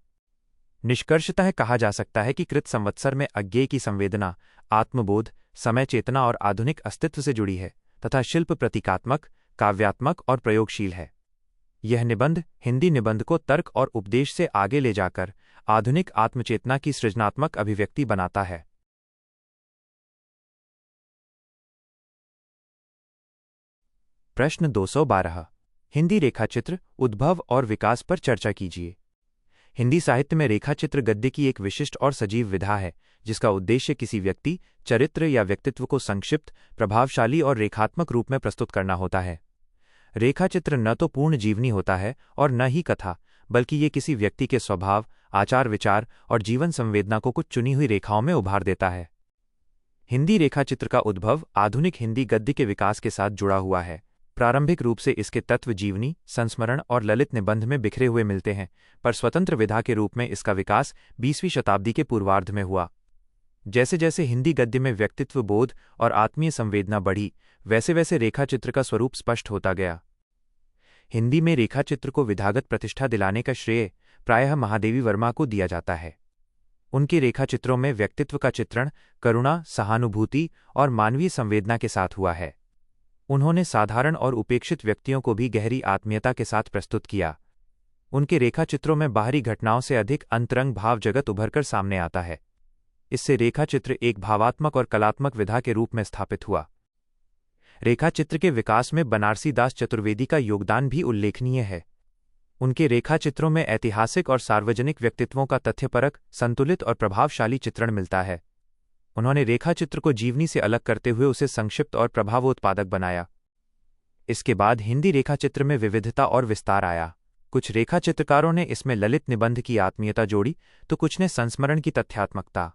निष्कर्षतः कहा जा सकता है कि कृत संवत्सर में अज्ञेय की संवेदना आत्मबोध, समय चेतना और आधुनिक अस्तित्व से जुड़ी है, तथा शिल्प प्रतीकात्मक, काव्यात्मक और प्रयोगशील है। यह निबंध हिंदी निबंध को तर्क और उपदेश से आगे ले जाकर आधुनिक आत्मचेतना की सृजनात्मक अभिव्यक्ति बनाता है। प्रश्न 212। हिंदी रेखाचित्र, उद्भव और विकास पर चर्चा कीजिए। हिंदी साहित्य में रेखाचित्र गद्य की एक विशिष्ट और सजीव विधा है, जिसका उद्देश्य किसी व्यक्ति, चरित्र या व्यक्तित्व को संक्षिप्त, प्रभावशाली और रेखात्मक रूप में प्रस्तुत करना होता है। रेखाचित्र न तो पूर्ण जीवनी होता है और न ही कथा, बल्कि ये किसी व्यक्ति के स्वभाव, आचार विचार और जीवन संवेदना को कुछ चुनी हुई रेखाओं में उभार देता है। हिंदी रेखाचित्र का उद्भव आधुनिक हिंदी गद्य के विकास के साथ जुड़ा हुआ है। प्रारंभिक रूप से इसके तत्व जीवनी, संस्मरण और ललित निबंध में बिखरे हुए मिलते हैं, पर स्वतंत्र विधा के रूप में इसका विकास 20वीं शताब्दी के पूर्वार्ध में हुआ। जैसे जैसे हिंदी गद्य में व्यक्तित्व बोध और आत्मीय संवेदना बढ़ी, वैसे वैसे रेखाचित्र का स्वरूप स्पष्ट होता गया। हिंदी में रेखाचित्र को विधागत प्रतिष्ठा दिलाने का श्रेय प्रायः महादेवी वर्मा को दिया जाता है। उनके रेखाचित्रों में व्यक्तित्व का चित्रण करुणा, सहानुभूति और मानवीय संवेदना के साथ हुआ है। उन्होंने साधारण और उपेक्षित व्यक्तियों को भी गहरी आत्मीयता के साथ प्रस्तुत किया। उनके रेखाचित्रों में बाहरी घटनाओं से अधिक अंतरंग भाव जगत उभरकर सामने आता है। इससे रेखाचित्र एक भावात्मक और कलात्मक विधा के रूप में स्थापित हुआ। रेखाचित्र के विकास में बनारसी दास चतुर्वेदी का योगदान भी उल्लेखनीय है। उनके रेखाचित्रों में ऐतिहासिक और सार्वजनिक व्यक्तित्वों का तथ्यपरक, संतुलित और प्रभावशाली चित्रण मिलता है। उन्होंने रेखाचित्र को जीवनी से अलग करते हुए उसे संक्षिप्त और प्रभावोत्पादक बनाया। इसके बाद हिंदी रेखाचित्र में विविधता और विस्तार आया। कुछ रेखाचित्रकारों ने इसमें ललित निबंध की आत्मीयता जोड़ी, तो कुछ ने संस्मरण की तथ्यात्मकता।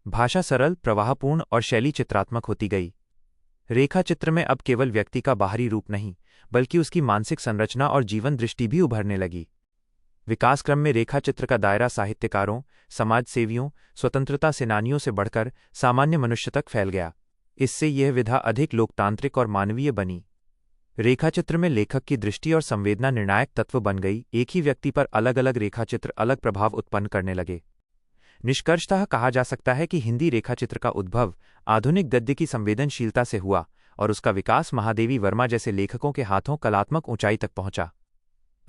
भाषा सरल, प्रवाहपूर्ण और शैली चित्रात्मक होती गई। रेखाचित्र में अब केवल व्यक्ति का बाहरी रूप नहीं, बल्कि उसकी मानसिक संरचना और जीवन दृष्टि भी उभरने लगी। विकास क्रम में रेखाचित्र का दायरा साहित्यकारों, समाजसेवियों, स्वतंत्रता सेनानियों से बढ़कर सामान्य मनुष्य तक फैल गया। इससे यह विधा अधिक लोकतांत्रिक और मानवीय बनी। रेखाचित्र में लेखक की दृष्टि और संवेदना निर्णायक तत्व बन गई। एक ही व्यक्ति पर अलग अलग रेखाचित्र अलग प्रभाव उत्पन्न करने लगे। निष्कर्षतः कहा जा सकता है कि हिंदी रेखाचित्र का उद्भव आधुनिक गद्य की संवेदनशीलता से हुआ और उसका विकास महादेवी वर्मा जैसे लेखकों के हाथों कलात्मक ऊंचाई तक पहुंचा।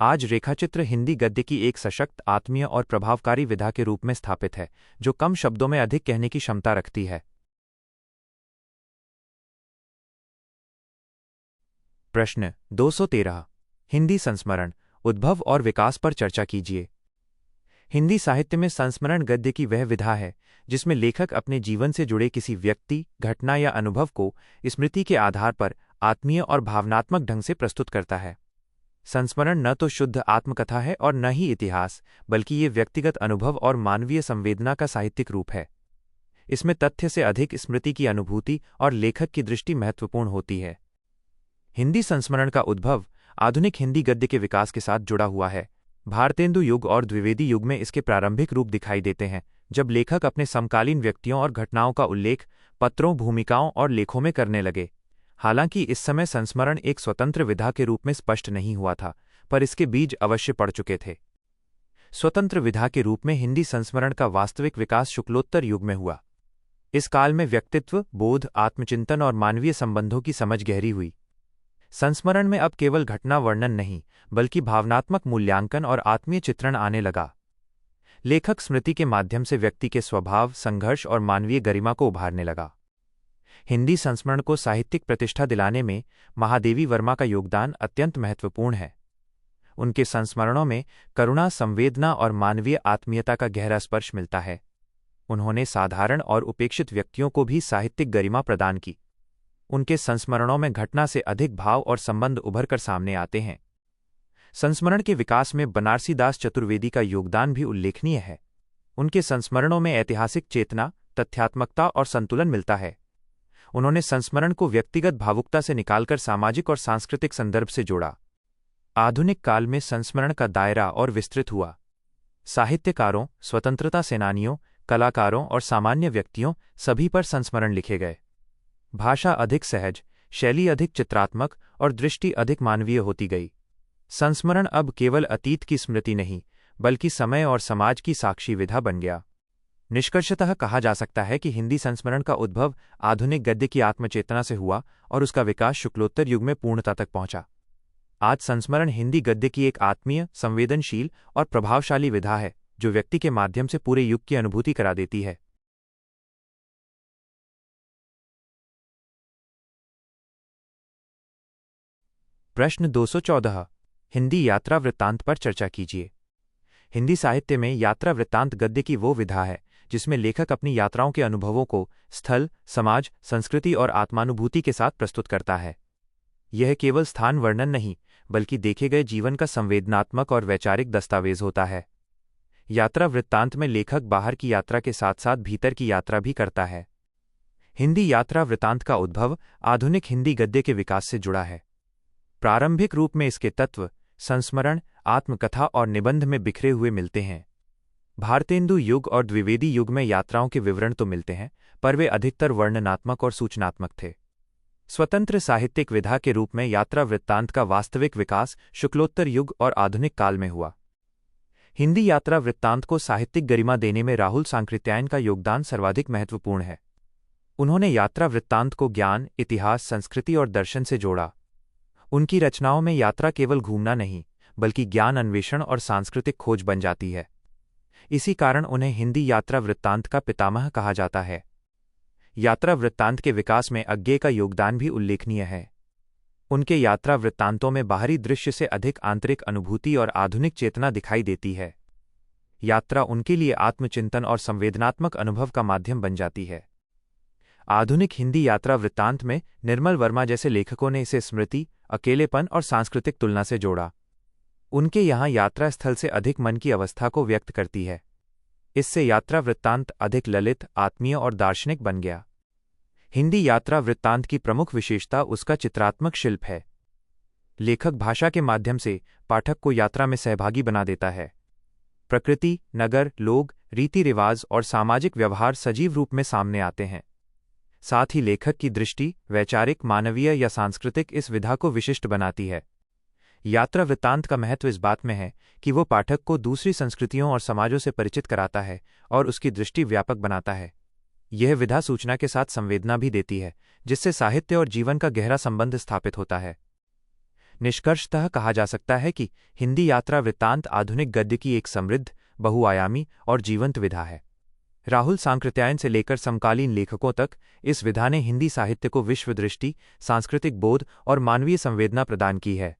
आज रेखाचित्र हिंदी गद्य की एक सशक्त, आत्मीय और प्रभावकारी विधा के रूप में स्थापित है, जो कम शब्दों में अधिक कहने की क्षमता रखती है। प्रश्न 213। हिंदी संस्मरण, उद्भव और विकास पर चर्चा कीजिए। हिंदी साहित्य में संस्मरण गद्य की वह विधा है जिसमें लेखक अपने जीवन से जुड़े किसी व्यक्ति, घटना या अनुभव को स्मृति के आधार पर आत्मीय और भावनात्मक ढंग से प्रस्तुत करता है। संस्मरण न तो शुद्ध आत्मकथा है और न ही इतिहास, बल्कि ये व्यक्तिगत अनुभव और मानवीय संवेदना का साहित्यिक रूप है। इसमें तथ्य से अधिक स्मृति की अनुभूति और लेखक की दृष्टि महत्वपूर्ण होती है। हिंदी संस्मरण का उद्भव आधुनिक हिंदी गद्य के विकास के साथ जुड़ा हुआ है। भारतेंदु युग और द्विवेदी युग में इसके प्रारंभिक रूप दिखाई देते हैं, जब लेखक अपने समकालीन व्यक्तियों और घटनाओं का उल्लेख पत्रों, भूमिकाओं और लेखों में करने लगे। हालांकि इस समय संस्मरण एक स्वतंत्र विधा के रूप में स्पष्ट नहीं हुआ था, पर इसके बीज अवश्य पड़ चुके थे। स्वतंत्र विधा के रूप में हिंदी संस्मरण का वास्तविक विकास शुक्लोत्तर युग में हुआ। इस काल में व्यक्तित्व, बोध, आत्मचिंतन और मानवीय संबंधों की समझ गहरी हुई। संस्मरण में अब केवल घटना वर्णन नहीं, बल्कि भावनात्मक मूल्यांकन और आत्मीय चित्रण आने लगा। लेखक स्मृति के माध्यम से व्यक्ति के स्वभाव, संघर्ष और मानवीय गरिमा को उभारने लगा। हिंदी संस्मरण को साहित्यिक प्रतिष्ठा दिलाने में महादेवी वर्मा का योगदान अत्यंत महत्वपूर्ण है। उनके संस्मरणों में करुणा, संवेदना और मानवीय आत्मीयता का गहरा स्पर्श मिलता है। उन्होंने साधारण और उपेक्षित व्यक्तियों को भी साहित्यिक गरिमा प्रदान की। उनके संस्मरणों में घटना से अधिक भाव और संबंध उभरकर सामने आते हैं। संस्मरण के विकास में बनारसी दास चतुर्वेदी का योगदान भी उल्लेखनीय है। उनके संस्मरणों में ऐतिहासिक चेतना, तथ्यात्मकता और संतुलन मिलता है। उन्होंने संस्मरण को व्यक्तिगत भावुकता से निकालकर सामाजिक और सांस्कृतिक संदर्भ से जोड़ा। आधुनिक काल में संस्मरण का दायरा और विस्तृत हुआ। साहित्यकारों, स्वतंत्रता सेनानियों, कलाकारों और सामान्य व्यक्तियों सभी पर संस्मरण लिखे गए। भाषा अधिक सहज, शैली अधिक चित्रात्मक और दृष्टि अधिक मानवीय होती गई। संस्मरण अब केवल अतीत की स्मृति नहीं, बल्कि समय और समाज की साक्षी विधा बन गया। निष्कर्षतः कहा जा सकता है कि हिंदी संस्मरण का उद्भव आधुनिक गद्य की आत्मचेतना से हुआ और उसका विकास शुक्लोत्तर युग में पूर्णता तक पहुंचा। आज संस्मरण हिंदी गद्य की एक आत्मीय, संवेदनशील और प्रभावशाली विधा है, जो व्यक्ति के माध्यम से पूरे युग की अनुभूति करा देती है। प्रश्न 214। हिंदी यात्रा वृत्तांत पर चर्चा कीजिए। हिंदी साहित्य में यात्रा वृत्तांत गद्य की वो विधा है जिसमें लेखक अपनी यात्राओं के अनुभवों को स्थल, समाज, संस्कृति और आत्मानुभूति के साथ प्रस्तुत करता है। यह केवल स्थान वर्णन नहीं, बल्कि देखे गए जीवन का संवेदनात्मक और वैचारिक दस्तावेज होता है। यात्रा वृत्तांत में लेखक बाहर की यात्रा के साथ साथ भीतर की यात्रा भी करता है। हिंदी यात्रा वृत्तांत का उद्भव आधुनिक हिंदी गद्य के विकास से जुड़ा है। प्रारंभिक रूप में इसके तत्व संस्मरण, आत्मकथा और निबंध में बिखरे हुए मिलते हैं। भारतेंदु युग और द्विवेदी युग में यात्राओं के विवरण तो मिलते हैं, पर वे अधिकतर वर्णनात्मक और सूचनात्मक थे। स्वतंत्र साहित्यिक विधा के रूप में यात्रा वृत्तांत का वास्तविक विकास शुक्लोत्तर युग और आधुनिक काल में हुआ। हिंदी यात्रा वृत्तांत को साहित्यिक गरिमा देने में राहुल सांकृत्यायन का योगदान सर्वाधिक महत्वपूर्ण है। उन्होंने यात्रा वृत्तांत को ज्ञान, इतिहास, संस्कृति और दर्शन से जोड़ा। उनकी रचनाओं में यात्रा केवल घूमना नहीं, बल्कि ज्ञान अन्वेषण और सांस्कृतिक खोज बन जाती है। इसी कारण उन्हें हिंदी यात्रा वृत्तांत का पितामह कहा जाता है। यात्रा वृत्तांत के विकास में अज्ञेय का योगदान भी उल्लेखनीय है। उनके यात्रा वृत्तांतों में बाहरी दृश्य से अधिक आंतरिक अनुभूति और आधुनिक चेतना दिखाई देती है। यात्रा उनके लिए आत्मचिंतन और संवेदनात्मक अनुभव का माध्यम बन जाती है। आधुनिक हिंदी यात्रा वृत्तांत में निर्मल वर्मा जैसे लेखकों ने इसे स्मृति, अकेलेपन और सांस्कृतिक तुलना से जोड़ा। उनके यहाँ यात्रा स्थल से अधिक मन की अवस्था को व्यक्त करती है। इससे यात्रा वृत्तांत अधिक ललित, आत्मीय और दार्शनिक बन गया। हिंदी यात्रा वृत्तांत की प्रमुख विशेषता उसका चित्रात्मक शिल्प है। लेखक भाषा के माध्यम से पाठक को यात्रा में सहभागी बना देता है। प्रकृति, नगर, लोग, रीति रिवाज और सामाजिक व्यवहार सजीव रूप में सामने आते हैं। साथ ही लेखक की दृष्टि वैचारिक, मानवीय या सांस्कृतिक इस विधा को विशिष्ट बनाती है। यात्रा वृत्तांत का महत्व इस बात में है कि वो पाठक को दूसरी संस्कृतियों और समाजों से परिचित कराता है और उसकी दृष्टि व्यापक बनाता है। यह विधा सूचना के साथ संवेदना भी देती है, जिससे साहित्य और जीवन का गहरा संबंध स्थापित होता है। निष्कर्षतः कहा जा सकता है कि हिंदी यात्रा वृत्तांत आधुनिक गद्य की एक समृद्ध, बहुआयामी और जीवंत विधा है। राहुल सांकृत्यायन से लेकर समकालीन लेखकों तक इस विधा ने हिंदी साहित्य को विश्व दृष्टि, सांस्कृतिक बोध और मानवीय संवेदना प्रदान की है।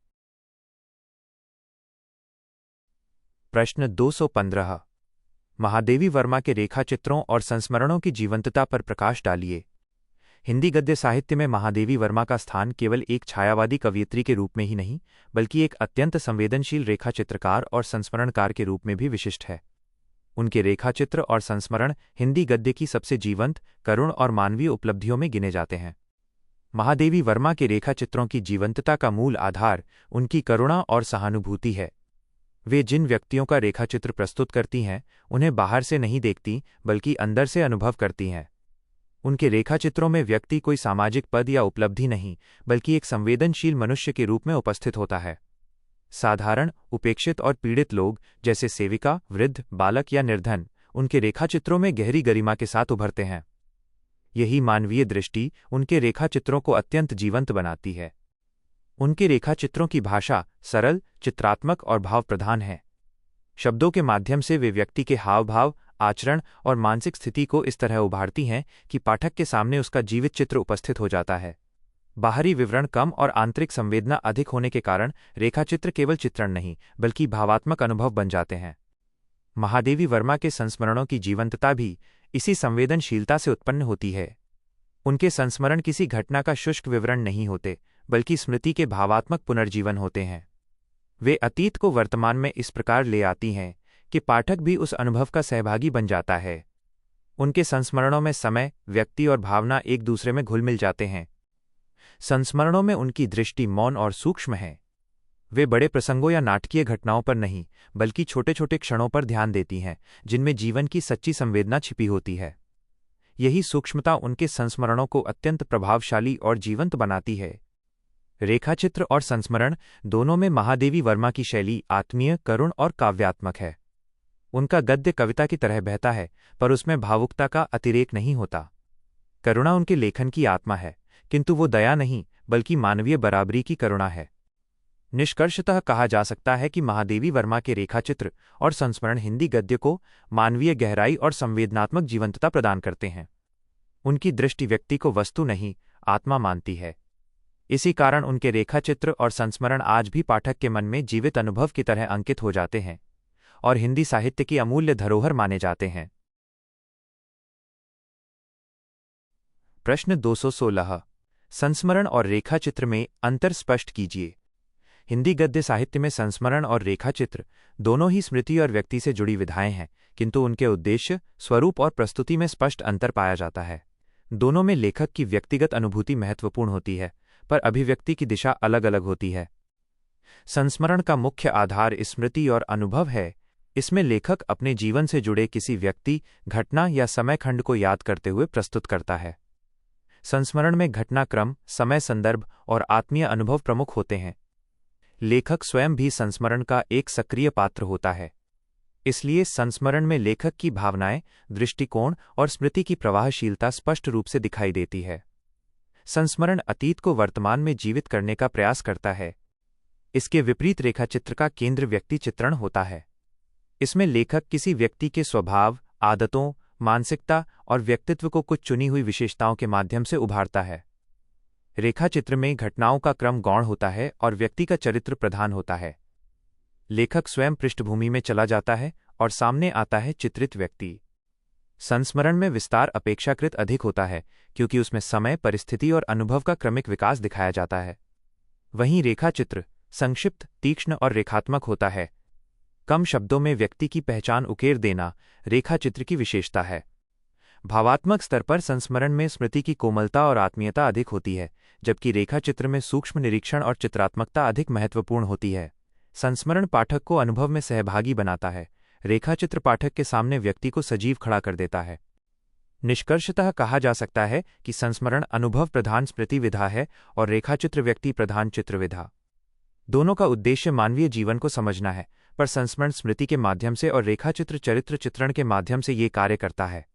प्रश्न 215। महादेवी वर्मा के रेखाचित्रों और संस्मरणों की जीवंतता पर प्रकाश डालिए। हिंदी गद्य साहित्य में महादेवी वर्मा का स्थान केवल एक छायावादी कवयित्री के रूप में ही नहीं, बल्कि एक अत्यंत संवेदनशील रेखाचित्रकार और संस्मरणकार के रूप में भी विशिष्ट है। उनके रेखाचित्र और संस्मरण हिंदी गद्य की सबसे जीवंत, करुण और मानवीय उपलब्धियों में गिने जाते हैं। महादेवी वर्मा के रेखाचित्रों की जीवंतता का मूल आधार उनकी करुणा और सहानुभूति है। वे जिन व्यक्तियों का रेखाचित्र प्रस्तुत करती हैं, उन्हें बाहर से नहीं देखती, बल्कि अंदर से अनुभव करती हैं। उनके रेखाचित्रों में व्यक्ति कोई सामाजिक पद या उपलब्धि नहीं, बल्कि एक संवेदनशील मनुष्य के रूप में उपस्थित होता है। साधारण, उपेक्षित और पीड़ित लोग, जैसे सेविका, वृद्ध, बालक या निर्धन, उनके रेखाचित्रों में गहरी गरिमा के साथ उभरते हैं। यही मानवीय दृष्टि उनके रेखाचित्रों को अत्यंत जीवंत बनाती है। उनके रेखाचित्रों की भाषा सरल, चित्रात्मक और भावप्रधान है। शब्दों के माध्यम से वे व्यक्ति के हाव-भाव, आचरण और मानसिक स्थिति को इस तरह उभारती हैं कि पाठक के सामने उसका जीवित चित्र उपस्थित हो जाता है। बाहरी विवरण कम और आंतरिक संवेदना अधिक होने के कारण रेखाचित्र केवल चित्रण नहीं, बल्कि भावात्मक अनुभव बन जाते हैं। महादेवी वर्मा के संस्मरणों की जीवंतता भी इसी संवेदनशीलता से उत्पन्न होती है। उनके संस्मरण किसी घटना का शुष्क विवरण नहीं होते, बल्कि स्मृति के भावात्मक पुनर्जीवन होते हैं। वे अतीत को वर्तमान में इस प्रकार ले आती हैं कि पाठक भी उस अनुभव का सहभागी बन जाता है। उनके संस्मरणों में समय, व्यक्ति और भावना एक दूसरे में घुल मिल जाते हैं। संस्मरणों में उनकी दृष्टि मौन और सूक्ष्म है। वे बड़े प्रसंगों या नाटकीय घटनाओं पर नहीं, बल्कि छोटे छोटे क्षणों पर ध्यान देती हैं, जिनमें जीवन की सच्ची संवेदना छिपी होती है। यही सूक्ष्मता उनके संस्मरणों को अत्यंत प्रभावशाली और जीवंत बनाती है। रेखाचित्र और संस्मरण दोनों में महादेवी वर्मा की शैली आत्मीय, करुण और काव्यात्मक है। उनका गद्य कविता की तरह बहता है, पर उसमें भावुकता का अतिरेक नहीं होता। करुणा उनके लेखन की आत्मा है, किंतु वो दया नहीं, बल्कि मानवीय बराबरी की करुणा है। निष्कर्षतः कहा जा सकता है कि महादेवी वर्मा के रेखाचित्र और संस्मरण हिंदी गद्य को मानवीय गहराई और संवेदनात्मक जीवंतता प्रदान करते हैं। उनकी दृष्टि व्यक्ति को वस्तु नहीं, आत्मा मानती है। इसी कारण उनके रेखाचित्र और संस्मरण आज भी पाठक के मन में जीवित अनुभव की तरह अंकित हो जाते हैं और हिंदी साहित्य की अमूल्य धरोहर माने जाते हैं। प्रश्न 216। संस्मरण और रेखाचित्र में अंतर स्पष्ट कीजिए। हिंदी गद्य साहित्य में संस्मरण और रेखाचित्र दोनों ही स्मृति और व्यक्ति से जुड़ी विधाएं हैं, किंतु उनके उद्देश्य, स्वरूप और प्रस्तुति में स्पष्ट अंतर पाया जाता है। दोनों में लेखक की व्यक्तिगत अनुभूति महत्वपूर्ण होती है, पर अभिव्यक्ति की दिशा अलग अलग होती है। संस्मरण का मुख्य आधार स्मृति और अनुभव है। इसमें लेखक अपने जीवन से जुड़े किसी व्यक्ति, घटना या समय खंड को याद करते हुए प्रस्तुत करता है। संस्मरण में घटनाक्रम, समय संदर्भ और आत्मीय अनुभव प्रमुख होते हैं। लेखक स्वयं भी संस्मरण का एक सक्रिय पात्र होता है। इसलिए संस्मरण में लेखक की भावनाएं, दृष्टिकोण और स्मृति की प्रवाहशीलता स्पष्ट रूप से दिखाई देती है। संस्मरण अतीत को वर्तमान में जीवित करने का प्रयास करता है। इसके विपरीत रेखाचित्र का केंद्र व्यक्ति चित्रण होता है। इसमें लेखक किसी व्यक्ति के स्वभाव, आदतों, मानसिकता और व्यक्तित्व को कुछ चुनी हुई विशेषताओं के माध्यम से उभारता है। रेखाचित्र में घटनाओं का क्रम गौण होता है और व्यक्ति का चरित्र प्रधान होता है। लेखक स्वयं पृष्ठभूमि में चला जाता है और सामने आता है चित्रित व्यक्ति। संस्मरण में विस्तार अपेक्षाकृत अधिक होता है, क्योंकि उसमें समय, परिस्थिति और अनुभव का क्रमिक विकास दिखाया जाता है। वहीं रेखाचित्र संक्षिप्त, तीक्ष्ण और रेखात्मक होता है। कम शब्दों में व्यक्ति की पहचान उकेर देना रेखाचित्र की विशेषता है। भावात्मक स्तर पर संस्मरण में स्मृति की कोमलता और आत्मीयता अधिक होती है, जबकि रेखाचित्र में सूक्ष्म निरीक्षण और चित्रात्मकता अधिक महत्वपूर्ण होती है। संस्मरण पाठक को अनुभव में सहभागी बनाता है, रेखाचित्र पाठक के सामने व्यक्ति को सजीव खड़ा कर देता है। निष्कर्षतः कहा जा सकता है कि संस्मरण अनुभव प्रधान स्मृति विधा है और रेखाचित्र व्यक्ति प्रधान चित्र विधा। दोनों का उद्देश्य मानवीय जीवन को समझना है, पर संस्मरण स्मृति के माध्यम से और रेखाचित्र चरित्र चित्रण के माध्यम से ये कार्य करता है।